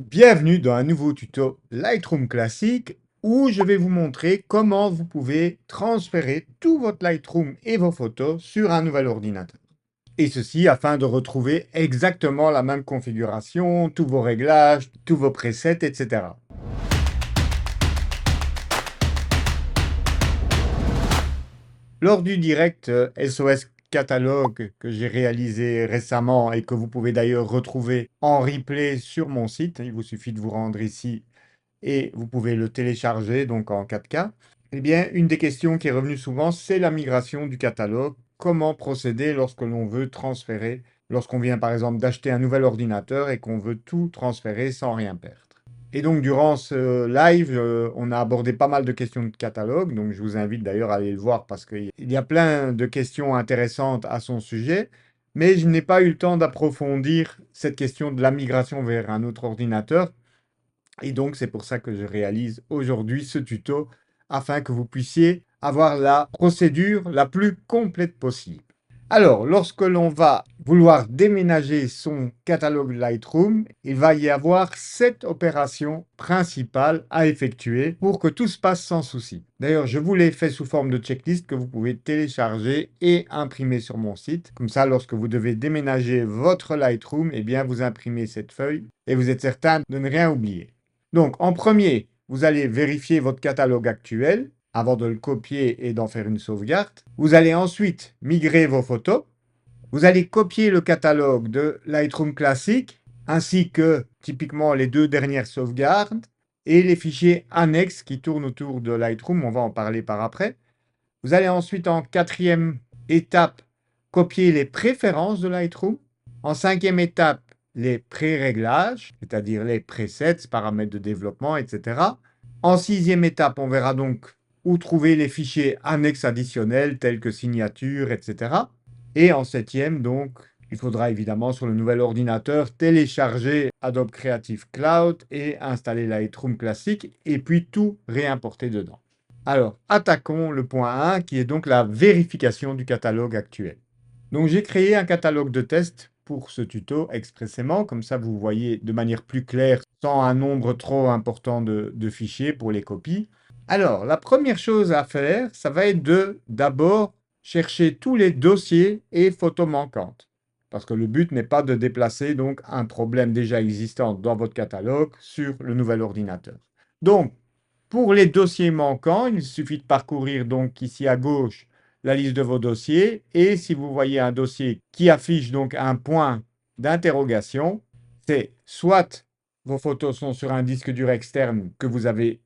Bienvenue dans un nouveau tuto Lightroom classique où je vais vous montrer comment vous pouvez transférer tout votre Lightroom et vos photos sur un nouvel ordinateur. Et ceci afin de retrouver exactement la même configuration, tous vos réglages, tous vos presets, etc. Lors du direct SOS Catalogue que j'ai réalisé récemment et que vous pouvez d'ailleurs retrouver en replay sur mon site, il vous suffit de vous rendre ici et vous pouvez le télécharger donc en 4K. Eh bien, une des questions qui est revenue souvent, c'est la migration du catalogue. Comment procéder lorsque l'on veut transférer, lorsqu'on vient par exemple d'acheter un nouvel ordinateur et qu'on veut tout transférer sans rien perdre. Et donc, durant ce live, on a abordé pas mal de questions de catalogue. Donc, je vous invite d'ailleurs à aller le voir parce qu'il y a plein de questions intéressantes à son sujet. Mais je n'ai pas eu le temps d'approfondir cette question de la migration vers un autre ordinateur et donc, c'est pour ça que je réalise aujourd'hui ce tuto afin que vous puissiez avoir la procédure la plus complète possible. Alors, lorsque l'on va vouloir déménager son catalogue Lightroom, il va y avoir 7 opérations principales à effectuer pour que tout se passe sans souci. D'ailleurs, je vous l'ai fait sous forme de checklist que vous pouvez télécharger et imprimer sur mon site. Comme ça, lorsque vous devez déménager votre Lightroom, eh bien, vous imprimez cette feuille et vous êtes certain de ne rien oublier. Donc, en premier, vous allez vérifier votre catalogue actuel avant de le copier et d'en faire une sauvegarde. Vous allez ensuite migrer vos photos. Vous allez copier le catalogue de Lightroom Classic, ainsi que typiquement les 2 dernières sauvegardes et les fichiers annexes qui tournent autour de Lightroom. On va en parler par après. Vous allez ensuite, en 4e étape, copier les préférences de Lightroom. En 5e étape, les pré-réglages, c'est-à-dire les presets, paramètres de développement, etc. En 6e étape, on verra donc où trouver les fichiers annexes additionnels tels que signature, etc. Et en 7e, donc, il faudra évidemment sur le nouvel ordinateur télécharger Adobe Creative Cloud et installer Lightroom Classic et puis tout réimporter dedans. Alors, attaquons le point 1 qui est donc la vérification du catalogue actuel. Donc, j'ai créé un catalogue de test pour ce tuto expressément, comme ça vous voyez de manière plus claire sans un nombre trop important de fichiers pour les copies. Alors, la première chose à faire, ça va être de d'abord chercher tous les dossiers et photos manquantes. Parce que le but n'est pas de déplacer donc un problème déjà existant dans votre catalogue sur le nouvel ordinateur. Donc, pour les dossiers manquants, il suffit de parcourir donc ici à gauche la liste de vos dossiers et si vous voyez un dossier qui affiche donc un point d'interrogation, c'est soit vos photos sont sur un disque dur externe que vous avez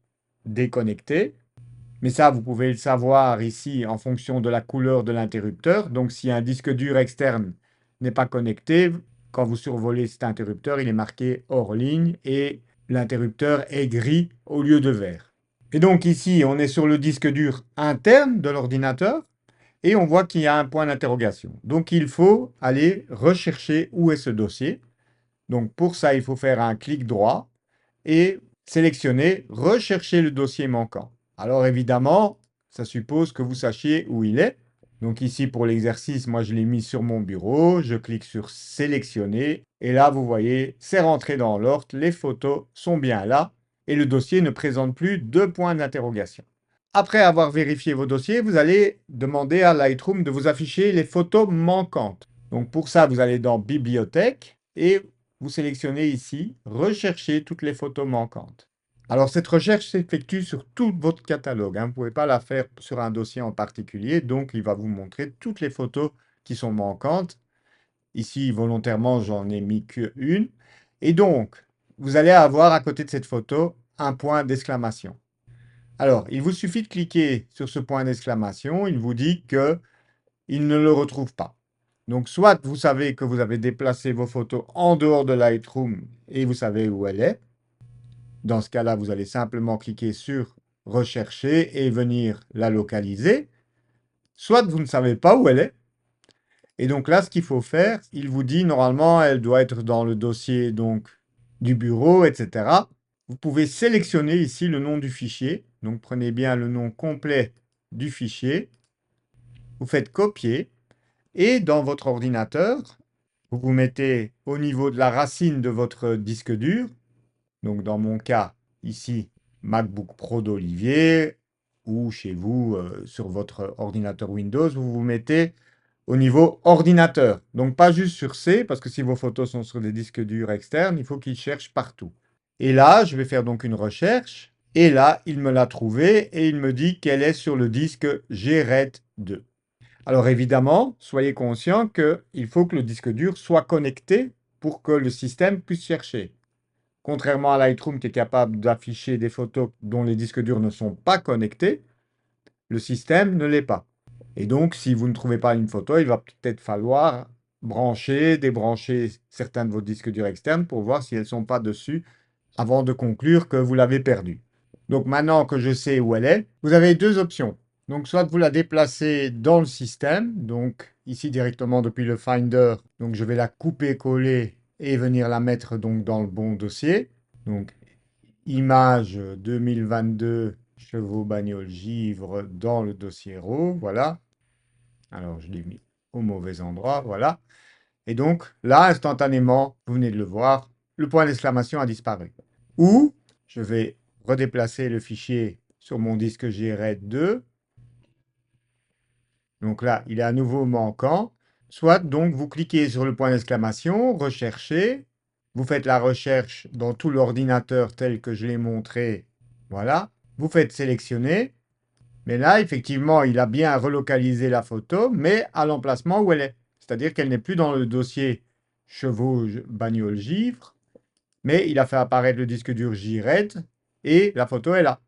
déconnecté, mais ça vous pouvez le savoir ici en fonction de la couleur de l'interrupteur. Donc si un disque dur externe n'est pas connecté, quand vous survolez cet interrupteur, il est marqué hors ligne et l'interrupteur est gris au lieu de vert. Et donc ici, on est sur le disque dur interne de l'ordinateur et on voit qu'il y a un point d'interrogation. Donc il faut aller rechercher où est ce dossier. Donc pour ça, il faut faire un clic droit et sélectionner rechercher le dossier manquant. Alors évidemment, ça suppose que vous sachiez où il est. Donc ici pour l'exercice, moi je l'ai mis sur mon bureau, je clique sur sélectionner et là vous voyez, c'est rentré dans l'ordre, les photos sont bien là et le dossier ne présente plus de points d'interrogation. Après avoir vérifié vos dossiers, vous allez demander à Lightroom de vous afficher les photos manquantes. Donc pour ça, vous allez dans Bibliothèque et vous sélectionnez ici Rechercher toutes les photos manquantes. Alors cette recherche s'effectue sur tout votre catalogue, hein. Vous ne pouvez pas la faire sur un dossier en particulier, donc il va vous montrer toutes les photos qui sont manquantes. Ici, volontairement, j'en ai mis qu'une. Et donc, vous allez avoir à côté de cette photo un point d'exclamation. Alors, il vous suffit de cliquer sur ce point d'exclamation, il vous dit qu'il ne le retrouve pas. Donc, soit vous savez que vous avez déplacé vos photos en dehors de Lightroom et vous savez où elle est. Dans ce cas-là, vous allez simplement cliquer sur Rechercher et venir la localiser. Soit vous ne savez pas où elle est. Et donc là, ce qu'il faut faire, il vous dit normalement, elle doit être dans le dossier donc, du bureau, etc. Vous pouvez sélectionner ici le nom du fichier. Donc prenez bien le nom complet du fichier. Vous faites copier. Et dans votre ordinateur, vous vous mettez au niveau de la racine de votre disque dur. Donc dans mon cas, ici, MacBook Pro d'Olivier, ou chez vous, sur votre ordinateur Windows, vous vous mettez au niveau ordinateur. Donc pas juste sur C, parce que si vos photos sont sur des disques durs externes, il faut qu'ils cherchent partout. Et là, je vais faire donc une recherche, et là, il me l'a trouvé, et il me dit qu'elle est sur le disque GRED2. Alors évidemment, soyez conscient qu'il faut que le disque dur soit connecté pour que le système puisse chercher. Contrairement à Lightroom qui est capable d'afficher des photos dont les disques durs ne sont pas connectés, le système ne l'est pas. Et donc, si vous ne trouvez pas une photo, il va peut-être falloir brancher, débrancher certains de vos disques durs externes pour voir si elles ne sont pas dessus avant de conclure que vous l'avez perdue. Donc maintenant que je sais où elle est, vous avez deux options. Donc soit vous la déplacez dans le système, donc ici directement depuis le Finder, donc je vais la couper-coller et venir la mettre donc dans le bon dossier. Donc image 2022 chevaux bagnole givre dans le dossier RAW, voilà. Alors je l'ai mis au mauvais endroit, voilà. Et donc là, instantanément, vous venez de le voir, le point d'exclamation a disparu. Ou je vais redéplacer le fichier sur mon disque GRED2. Donc là, il est à nouveau manquant. Soit donc vous cliquez sur le point d'exclamation, recherchez, vous faites la recherche dans tout l'ordinateur tel que je l'ai montré. Voilà. Vous faites sélectionner. Mais là, effectivement, il a bien relocalisé la photo, mais à l'emplacement où elle est. C'est-à-dire qu'elle n'est plus dans le dossier chevaux bagnole givre, mais il a fait apparaître le disque dur JRED et la photo est là.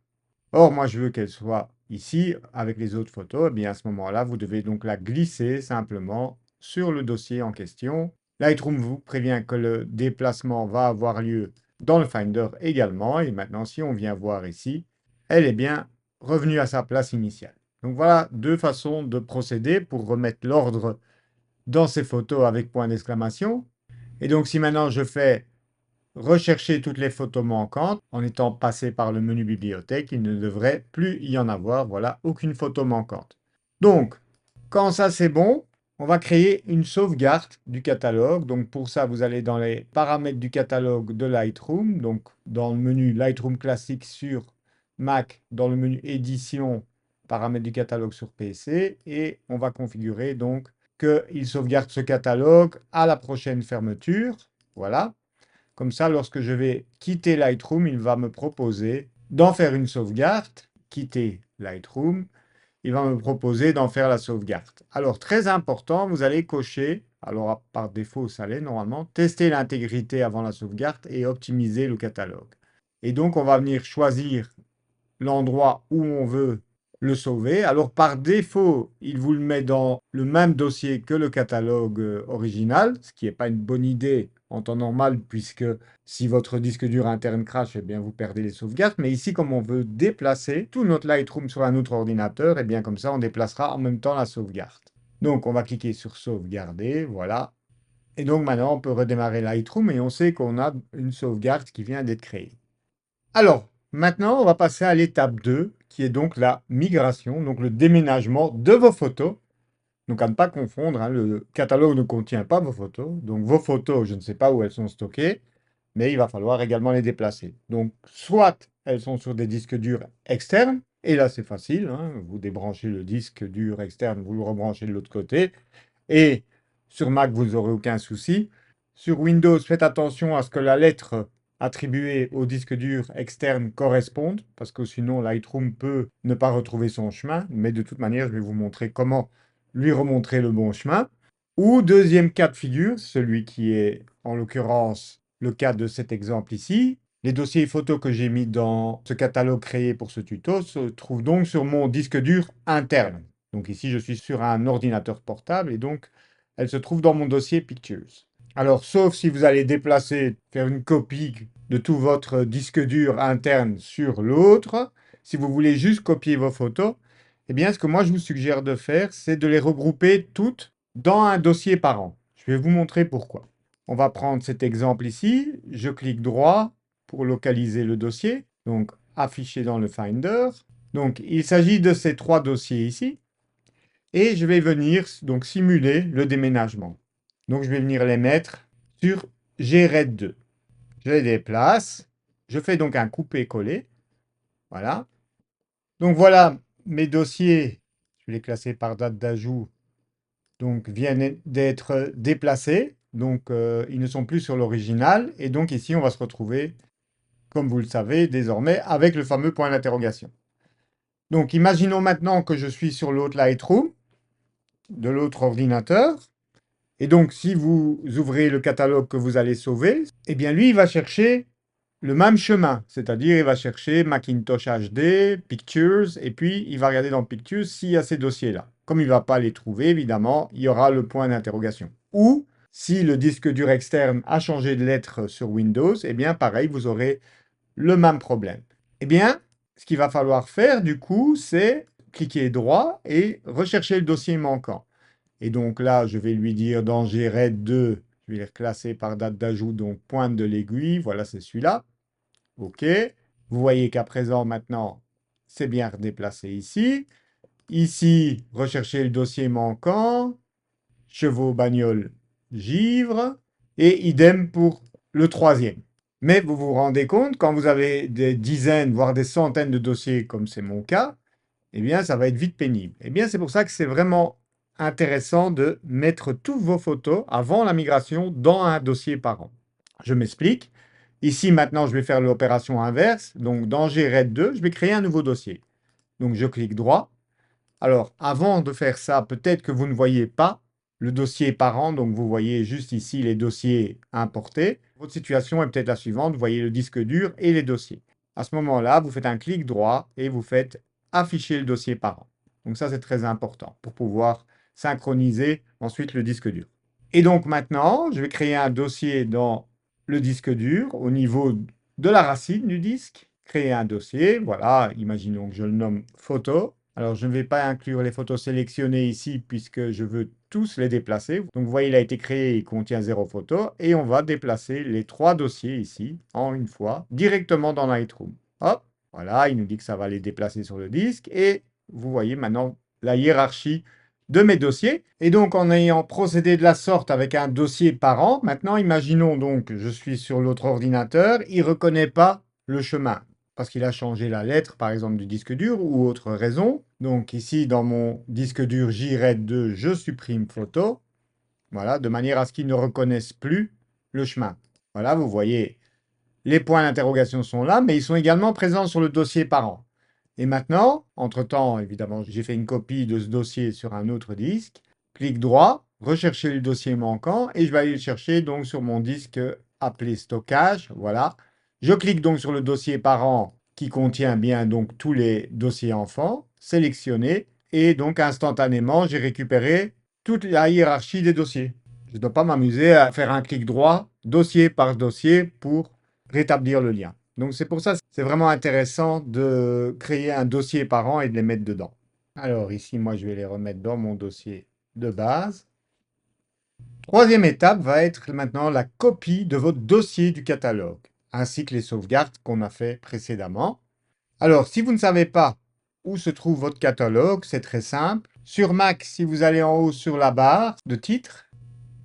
Or, moi, je veux qu'elle soit ici avec les autres photos. Eh bien, à ce moment-là, vous devez donc la glisser simplement sur le dossier en question. Lightroom vous prévient que le déplacement va avoir lieu dans le Finder également. Et maintenant, si on vient voir ici, elle est bien revenue à sa place initiale. Donc voilà deux façons de procéder pour remettre l'ordre dans ces photos avec point d'exclamation. Et donc, si maintenant je fais rechercher toutes les photos manquantes, en étant passé par le menu bibliothèque, il ne devrait plus y en avoir. Voilà, aucune photo manquante. Donc, quand ça c'est bon, on va créer une sauvegarde du catalogue. Donc pour ça, vous allez dans les paramètres du catalogue de Lightroom, donc dans le menu Lightroom classique sur Mac, dans le menu édition, paramètres du catalogue sur PC, et on va configurer donc qu'il sauvegarde ce catalogue à la prochaine fermeture. Voilà. Comme ça, lorsque je vais quitter Lightroom, il va me proposer d'en faire une sauvegarde. Quitter Lightroom, il va me proposer d'en faire la sauvegarde. Alors, très important, vous allez cocher, alors par défaut, ça l'est normalement, tester l'intégrité avant la sauvegarde et optimiser le catalogue. Et donc, on va venir choisir l'endroit où on veut le sauver. Alors, par défaut, il vous le met dans le même dossier que le catalogue original, ce qui n'est pas une bonne idée en temps normal, puisque si votre disque dur interne crash, eh bien, vous perdez les sauvegardes. Mais ici, comme on veut déplacer tout notre Lightroom sur un autre ordinateur, eh bien, comme ça, on déplacera en même temps la sauvegarde. Donc, on va cliquer sur sauvegarder, voilà. Et donc, maintenant, on peut redémarrer Lightroom et on sait qu'on a une sauvegarde qui vient d'être créée. Alors, maintenant, on va passer à l'étape 2, qui est donc la migration, donc le déménagement de vos photos. Donc, à ne pas confondre, hein, le catalogue ne contient pas vos photos. Donc, vos photos, je ne sais pas où elles sont stockées, mais il va falloir également les déplacer. Donc, soit elles sont sur des disques durs externes, et là, c'est facile, hein, vous débranchez le disque dur externe, vous le rebranchez de l'autre côté, et sur Mac, vous n'aurez aucun souci. Sur Windows, faites attention à ce que la lettre attribuée au disque dur externe corresponde, parce que sinon Lightroom peut ne pas retrouver son chemin, mais de toute manière, je vais vous montrer comment lui remontrer le bon chemin. Ou deuxième cas de figure, celui qui est en l'occurrence le cas de cet exemple ici, les dossiers photos que j'ai mis dans ce catalogue créé pour ce tuto se trouvent donc sur mon disque dur interne. Donc ici, je suis sur un ordinateur portable et donc elle se trouve dans mon dossier Pictures. Alors, sauf si vous allez déplacer, faire une copie de tout votre disque dur interne sur l'autre, si vous voulez juste copier vos photos, eh bien, ce que moi je vous suggère de faire, c'est de les regrouper toutes dans un dossier par an. Je vais vous montrer pourquoi. On va prendre cet exemple ici. Je clique droit pour localiser le dossier. Donc, afficher dans le Finder. Donc, il s'agit de ces trois dossiers ici. Et je vais venir donc simuler le déménagement. Donc, je vais venir les mettre sur GRED2. Je les déplace. Je fais donc un coupé-coller. Voilà. Donc voilà, mes dossiers, je vais les classer par date d'ajout, donc viennent d'être déplacés. Donc ils ne sont plus sur l'original. Et donc ici, on va se retrouver, comme vous le savez, désormais avec le fameux point d'interrogation. Donc imaginons maintenant que je suis sur l'autre Lightroom, de l'autre ordinateur. Et donc si vous ouvrez le catalogue que vous allez sauver, eh bien lui, il va chercher le même chemin, c'est-à-dire il va chercher Macintosh HD, Pictures, et puis il va regarder dans Pictures s'il y a ces dossiers-là. Comme il ne va pas les trouver, évidemment, il y aura le point d'interrogation. Ou, si le disque dur externe a changé de lettre sur Windows, eh bien pareil, vous aurez le même problème. Eh bien, ce qu'il va falloir faire, du coup, c'est cliquer droit et rechercher le dossier manquant. Et donc là, je vais lui dire dans GRED 2, je vais les reclasser par date d'ajout, donc pointe de l'aiguille, voilà, c'est celui-là. OK. Vous voyez qu'à présent, maintenant, c'est bien redéplacé ici. Ici, rechercher le dossier manquant, chevaux, bagnole, givre, et idem pour le troisième. Mais vous vous rendez compte, quand vous avez des dizaines, voire des centaines de dossiers, comme c'est mon cas, eh bien, ça va être vite pénible. Eh bien, c'est pour ça que c'est vraiment intéressant de mettre toutes vos photos avant la migration dans un dossier par an. Je m'explique. Ici, maintenant, je vais faire l'opération inverse. Donc, dans GRED 2, je vais créer un nouveau dossier. Donc, je clique droit. Alors, avant de faire ça, peut-être que vous ne voyez pas le dossier parent. Donc, vous voyez juste ici les dossiers importés. Votre situation est peut-être la suivante. Vous voyez le disque dur et les dossiers. À ce moment-là, vous faites un clic droit et vous faites afficher le dossier parent. Donc, ça, c'est très important pour pouvoir synchroniser ensuite le disque dur. Et donc, maintenant, je vais créer un dossier dans le disque dur au niveau de la racine du disque. Créer un dossier, voilà, imaginons que je le nomme photo. Alors, je ne vais pas inclure les photos sélectionnées ici puisque je veux tous les déplacer. Donc, vous voyez, il a été créé, il contient 0 photo. Et on va déplacer les 3 dossiers ici, en une fois, directement dans Lightroom. Hop, voilà, il nous dit que ça va les déplacer sur le disque. Et vous voyez maintenant la hiérarchie de mes dossiers. Et donc, en ayant procédé de la sorte avec un dossier par an, maintenant, imaginons donc que je suis sur l'autre ordinateur, il ne reconnaît pas le chemin parce qu'il a changé la lettre, par exemple, du disque dur ou autre raison. Donc ici, dans mon disque dur JRED 2, je supprime photo, voilà, de manière à ce qu'il ne reconnaisse plus le chemin. Voilà, vous voyez, les points d'interrogation sont là, mais ils sont également présents sur le dossier parent. Et maintenant, entre-temps, évidemment, j'ai fait une copie de ce dossier sur un autre disque. Clic droit, rechercher le dossier manquant, et je vais aller le chercher donc sur mon disque appelé stockage. Voilà. Je clique donc sur le dossier parent qui contient bien donc tous les dossiers enfants, sélectionné, et donc instantanément, j'ai récupéré toute la hiérarchie des dossiers. Je ne dois pas m'amuser à faire un clic droit, dossier par dossier, pour rétablir le lien. Donc c'est pour ça que c'est vraiment intéressant de créer un dossier par an et de les mettre dedans. Alors ici, moi, je vais les remettre dans mon dossier de base. Troisième étape va être maintenant la copie de votre dossier du catalogue, ainsi que les sauvegardes qu'on a fait précédemment. Alors, si vous ne savez pas où se trouve votre catalogue, c'est très simple. Sur Mac, si vous allez en haut sur la barre de titre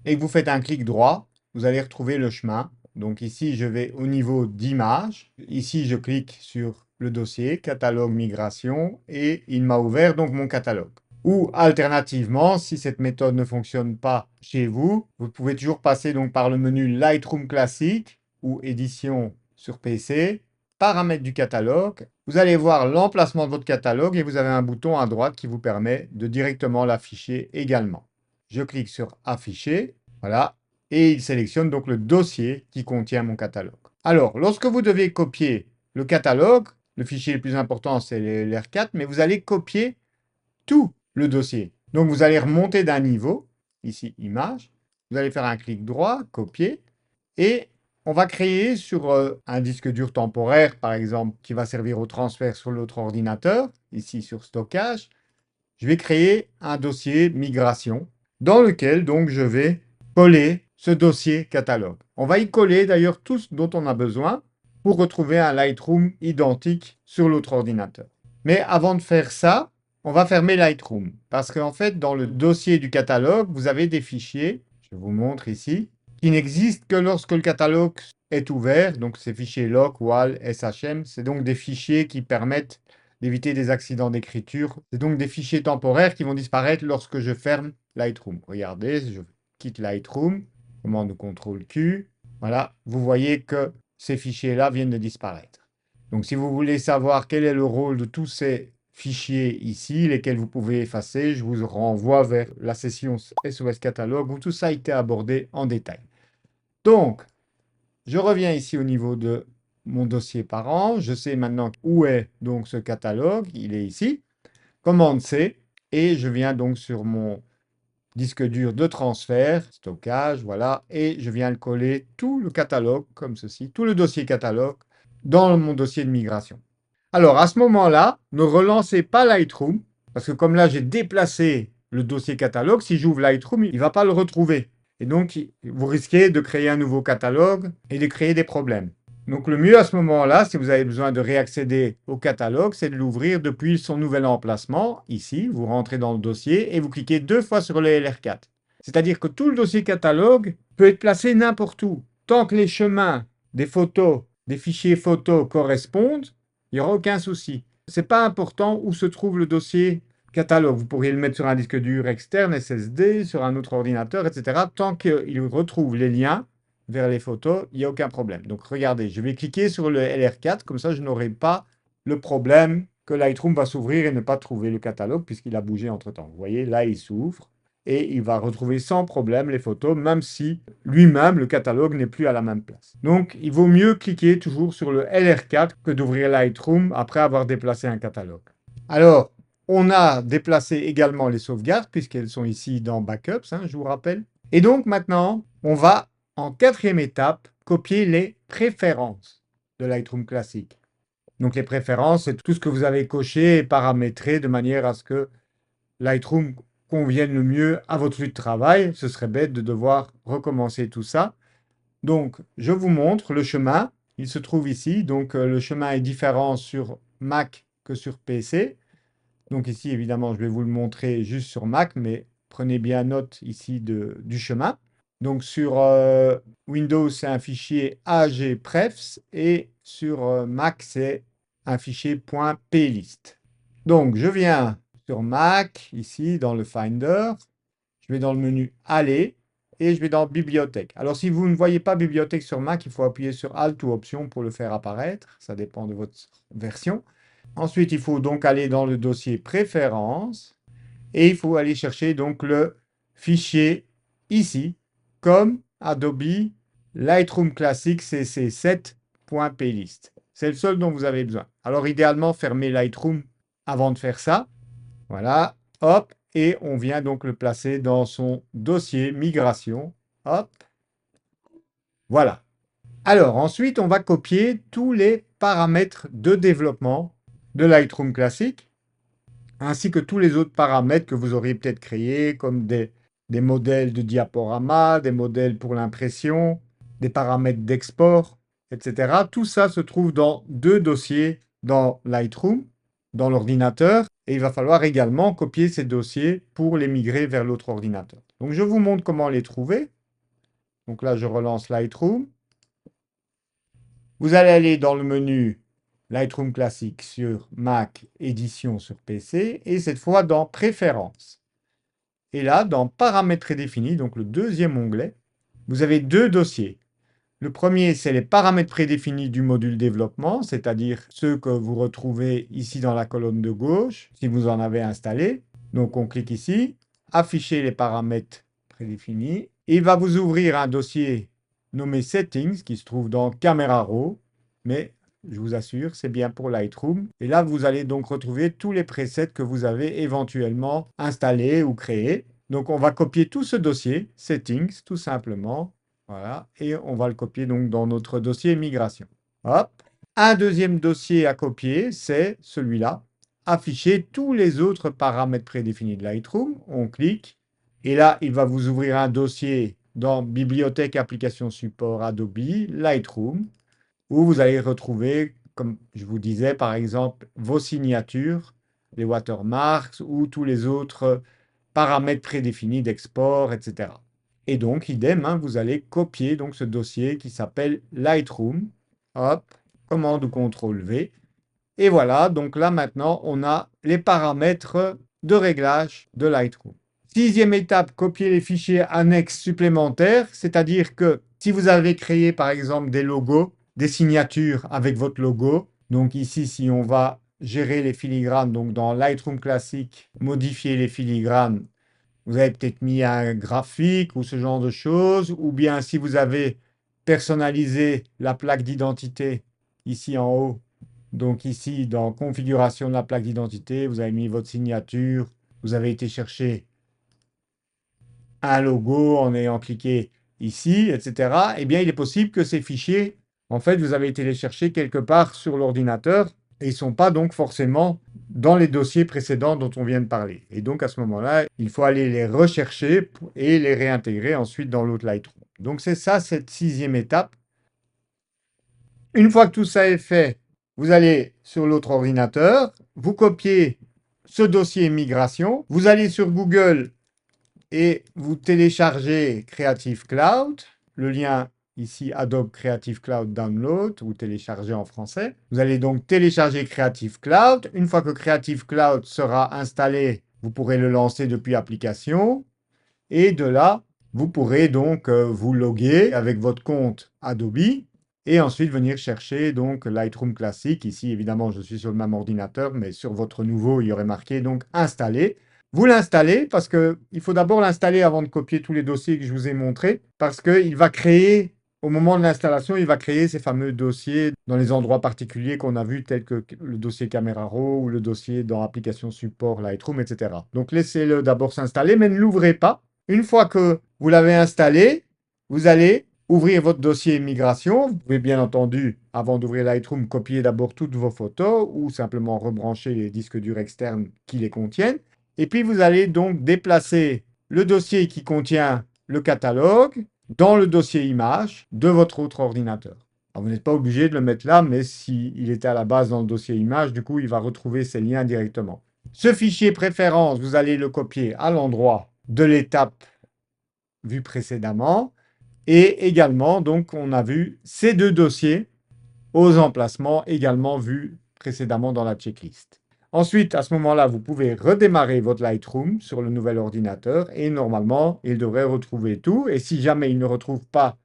et que vous faites un clic droit, vous allez retrouver le chemin. Donc ici, je vais au niveau d'image. Ici, je clique sur le dossier, catalogue migration, et il m'a ouvert donc mon catalogue. Ou alternativement, si cette méthode ne fonctionne pas chez vous, vous pouvez toujours passer donc par le menu Lightroom classique ou édition sur PC, paramètres du catalogue. Vous allez voir l'emplacement de votre catalogue et vous avez un bouton à droite qui vous permet de directement l'afficher également. Je clique sur afficher, voilà, et il sélectionne donc le dossier qui contient mon catalogue. Alors, lorsque vous devez copier le catalogue, le fichier le plus important c'est l'R4, mais vous allez copier tout le dossier. Donc vous allez remonter d'un niveau, ici image, vous allez faire un clic droit, copier, et on va créer sur un disque dur temporaire, par exemple, qui va servir au transfert sur l'autre ordinateur, ici sur stockage, je vais créer un dossier migration dans lequel donc je vais coller ce dossier catalogue. On va y coller d'ailleurs tout ce dont on a besoin pour retrouver un Lightroom identique sur l'autre ordinateur. Mais avant de faire ça, on va fermer Lightroom parce qu'en fait, dans le dossier du catalogue, vous avez des fichiers, je vous montre ici, qui n'existe que lorsque le catalogue est ouvert. Donc, ces fichiers loc, wal, shm, c'est donc des fichiers qui permettent d'éviter des accidents d'écriture. C'est donc des fichiers temporaires qui vont disparaître lorsque je ferme Lightroom. Regardez, je quitte Lightroom, commande CTRL Q. Voilà, vous voyez que ces fichiers-là viennent de disparaître. Donc, si vous voulez savoir quel est le rôle de tous ces fichiers ici, lesquels vous pouvez effacer, je vous renvoie vers la session SOS Catalogue où tout ça a été abordé en détail. Donc, je reviens ici au niveau de mon dossier parent. Je sais maintenant où est donc ce catalogue. Il est ici. Commande C. Et je viens donc sur mon disque dur de transfert, stockage, voilà. Et je viens le coller tout le catalogue, comme ceci, tout le dossier catalogue, dans mon dossier de migration. Alors, à ce moment-là, ne relancez pas Lightroom, parce que comme là, j'ai déplacé le dossier catalogue, si j'ouvre Lightroom, il ne va pas le retrouver. Et donc, vous risquez de créer un nouveau catalogue et de créer des problèmes. Donc, le mieux à ce moment-là, si vous avez besoin de réaccéder au catalogue, c'est de l'ouvrir depuis son nouvel emplacement. Ici, vous rentrez dans le dossier et vous cliquez 2 fois sur le LR4. C'est-à-dire que tout le dossier catalogue peut être placé n'importe où. Tant que les chemins des photos, des fichiers photos correspondent, il n'y aura aucun souci. Ce n'est pas important où se trouve le dossier catalogue. Vous pourriez le mettre sur un disque dur externe, SSD, sur un autre ordinateur, etc. Tant qu'il retrouve les liens vers les photos, il n'y a aucun problème. Donc regardez, je vais cliquer sur le LR4, comme ça je n'aurai pas le problème que Lightroom va s'ouvrir et ne pas trouver le catalogue puisqu'il a bougé entre-temps. Vous voyez, là il s'ouvre et il va retrouver sans problème les photos, même si lui-même, le catalogue, n'est plus à la même place. Donc, il vaut mieux cliquer toujours sur le LR4 que d'ouvrir Lightroom après avoir déplacé un catalogue. Alors, on a déplacé également les sauvegardes, puisqu'elles sont ici dans Backups, je vous rappelle. Et donc, maintenant, on va, en quatrième étape, copier les préférences de Lightroom classique. Donc, les préférences, c'est tout ce que vous avez coché et paramétré de manière à ce que Lightroom convienne le mieux à votre flux de travail. Ce serait bête de devoir recommencer tout ça. Donc, je vous montre le chemin. Il se trouve ici. Donc, le chemin est différent sur Mac que sur PC. Donc ici, évidemment, je vais vous le montrer juste sur Mac, mais prenez bien note ici du chemin. Donc sur Windows, c'est un fichier AGPrefs et sur Mac, c'est un fichier .plist. Donc, je viens sur Mac, ici, dans le Finder. Je vais dans le menu Aller et je vais dans Bibliothèque. Alors, si vous ne voyez pas Bibliothèque sur Mac, il faut appuyer sur Alt ou Option pour le faire apparaître. Ça dépend de votre version. Ensuite, il faut donc aller dans le dossier Préférences et il faut aller chercher donc le fichier ici, comme Adobe Lightroom Classic cc7.plist. C'est le seul dont vous avez besoin. Alors, idéalement, fermez Lightroom avant de faire ça. Voilà, hop, et on vient donc le placer dans son dossier migration. Hop, voilà. Alors, ensuite, on va copier tous les paramètres de développement de Lightroom Classic, ainsi que tous les autres paramètres que vous auriez peut-être créés, comme des modèles de diaporama, des modèles pour l'impression, des paramètres d'export, etc. Tout ça se trouve dans 2 dossiers dans Lightroom, dans l'ordinateur, et il va falloir également copier ces dossiers pour les migrer vers l'autre ordinateur. Donc, je vous montre comment les trouver. Donc là, je relance Lightroom. Vous allez aller dans le menu Lightroom classique sur Mac, édition sur PC, et cette fois dans Préférences. Et là, dans Paramètres prédéfinis, donc le deuxième onglet, vous avez 2 dossiers. Le premier, c'est les paramètres prédéfinis du module développement, c'est-à-dire ceux que vous retrouvez ici dans la colonne de gauche, si vous en avez installé. Donc, on clique ici, afficher les paramètres prédéfinis. Et il va vous ouvrir un dossier nommé Settings, qui se trouve dans Camera Raw, mais je vous assure, c'est bien pour Lightroom. Et là, vous allez donc retrouver tous les presets que vous avez éventuellement installés ou créés. Donc, on va copier tout ce dossier, Settings, tout simplement. Voilà, et on va le copier donc dans notre dossier migration. Hop. Un deuxième dossier à copier, c'est celui-là. Afficher tous les autres paramètres prédéfinis de Lightroom. On clique. Et là, il va vous ouvrir un dossier dans Bibliothèque, Application Support, Adobe, Lightroom, où vous allez retrouver, comme je vous disais, par exemple, vos signatures, les watermarks ou tous les autres paramètres prédéfinis d'export, etc. Et donc, idem, hein, vous allez copier donc ce dossier qui s'appelle Lightroom. Hop, commande ou CTRL V. Et voilà, donc là maintenant, on a les paramètres de réglage de Lightroom. Sixième étape, copier les fichiers annexes supplémentaires, c'est-à-dire que si vous avez créé par exemple des logos, des signatures avec votre logo, donc ici si on va gérer les filigranes, donc dans Lightroom classique, modifier les filigranes, vous avez peut-être mis un graphique ou ce genre de choses, ou bien si vous avez personnalisé la plaque d'identité ici en haut, donc ici dans configuration de la plaque d'identité, vous avez mis votre signature, vous avez été chercher un logo en ayant cliqué ici, etc., eh bien, il est possible que ces fichiers, en fait, vous avez été les chercher quelque part sur l'ordinateur et ils ne sont pas donc forcément dans les dossiers précédents dont on vient de parler. Et donc, à ce moment-là, il faut aller les rechercher et les réintégrer ensuite dans l'autre Lightroom. Donc, c'est ça, cette sixième étape. Une fois que tout ça est fait, vous allez sur l'autre ordinateur, vous copiez ce dossier migration, vous allez sur Google et vous téléchargez Creative Cloud, le lien ici Adobe Creative Cloud Download, ou télécharger en français. Vous allez donc télécharger Creative Cloud. Une fois que Creative Cloud sera installé, vous pourrez le lancer depuis application. Et de là, vous pourrez donc vous loguer avec votre compte Adobe et ensuite venir chercher donc Lightroom classique. Ici, évidemment, je suis sur le même ordinateur, mais sur votre nouveau, il y aurait marqué donc installer. Vous l'installez parce qu'il faut d'abord l'installer avant de copier tous les dossiers que je vous ai montrés, parce qu'il va créer, au moment de l'installation, il va créer ces fameux dossiers dans les endroits particuliers qu'on a vus, tels que le dossier Camera Raw ou le dossier dans application support Lightroom, etc. Donc laissez-le d'abord s'installer, mais ne l'ouvrez pas. Une fois que vous l'avez installé, vous allez ouvrir votre dossier migration. Vous pouvez bien entendu, avant d'ouvrir Lightroom, copier d'abord toutes vos photos ou simplement rebrancher les disques durs externes qui les contiennent. Et puis, vous allez donc déplacer le dossier qui contient le catalogue dans le dossier image de votre autre ordinateur. Alors, vous n'êtes pas obligé de le mettre là, mais s'il était à la base dans le dossier image, du coup, il va retrouver ces liens directement. Ce fichier préférence, vous allez le copier à l'endroit de l'étape vue précédemment. Et également, donc, on a vu ces deux dossiers aux emplacements également vus précédemment dans la checklist. Ensuite, à ce moment-là, vous pouvez redémarrer votre Lightroom sur le nouvel ordinateur et normalement, il devrait retrouver tout. Et si jamais il ne retrouve pas,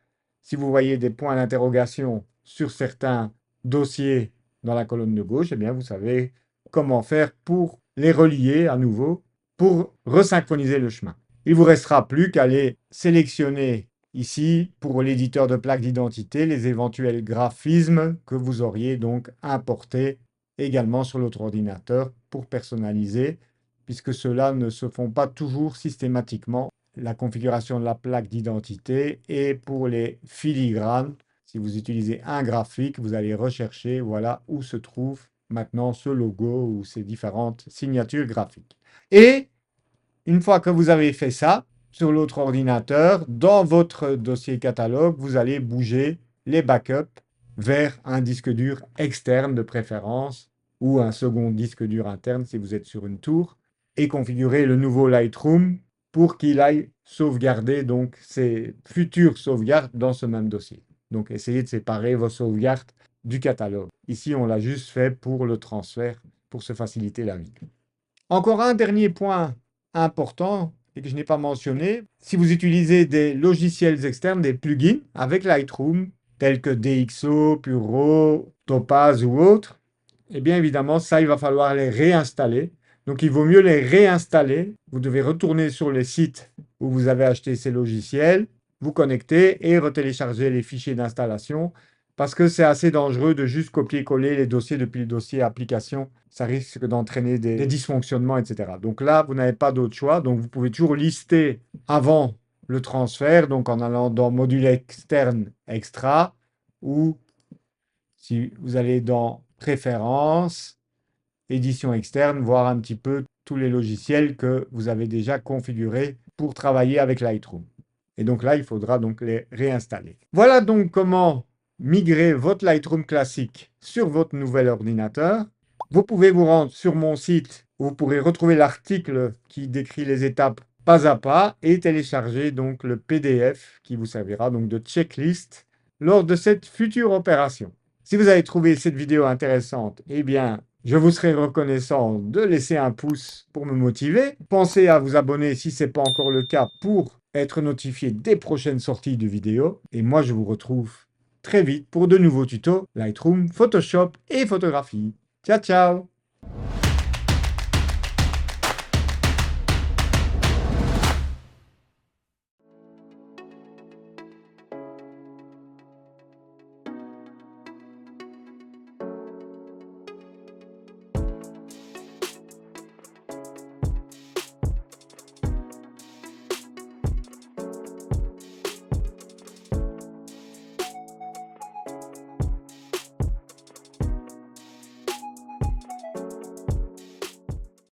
si vous voyez des points d'interrogation sur certains dossiers dans la colonne de gauche, eh bien, vous savez comment faire pour les relier à nouveau, pour resynchroniser le chemin. Il ne vous restera plus qu'à aller sélectionner ici, pour l'éditeur de plaque d'identité, les éventuels graphismes que vous auriez donc importés également sur l'autre ordinateur pour personnaliser, puisque ceux-là ne se font pas toujours systématiquement. La configuration de la plaque d'identité et pour les filigranes, si vous utilisez un graphique, vous allez rechercher voilà où se trouve maintenant ce logo ou ces différentes signatures graphiques. Et une fois que vous avez fait ça, sur l'autre ordinateur, dans votre dossier catalogue, vous allez bouger les backups vers un disque dur externe de préférence ou un second disque dur interne si vous êtes sur une tour et configurer le nouveau Lightroom pour qu'il aille sauvegarder donc ses futures sauvegardes dans ce même dossier. Donc essayez de séparer vos sauvegardes du catalogue. Ici, on l'a juste fait pour le transfert, pour se faciliter la vie. Encore un dernier point important et que je n'ai pas mentionné, si vous utilisez des logiciels externes, des plugins avec Lightroom, tels que DxO, Puro, Topaz ou autres, eh bien évidemment, ça, il va falloir les réinstaller. Donc, il vaut mieux les réinstaller. Vous devez retourner sur les sites où vous avez acheté ces logiciels, vous connecter et retélécharger les fichiers d'installation parce que c'est assez dangereux de juste copier-coller les dossiers depuis le dossier application. Ça risque d'entraîner des dysfonctionnements, etc. Donc là, vous n'avez pas d'autre choix. Donc, vous pouvez toujours lister avant le transfert, donc en allant dans module externe extra ou si vous allez dans préférences, édition externe, voir un petit peu tous les logiciels que vous avez déjà configurés pour travailler avec Lightroom. Et donc là, il faudra donc les réinstaller. Voilà donc comment migrer votre Lightroom classique sur votre nouvel ordinateur. Vous pouvez vous rendre sur mon site où vous pourrez retrouver l'article qui décrit les étapes pas à pas et télécharger donc le PDF qui vous servira donc de checklist lors de cette future opération. Si vous avez trouvé cette vidéo intéressante, eh bien, je vous serai reconnaissant de laisser un pouce pour me motiver. Pensez à vous abonner si ce n'est pas encore le cas pour être notifié des prochaines sorties de vidéos. Et moi, je vous retrouve très vite pour de nouveaux tutos Lightroom, Photoshop et photographie. Ciao, ciao!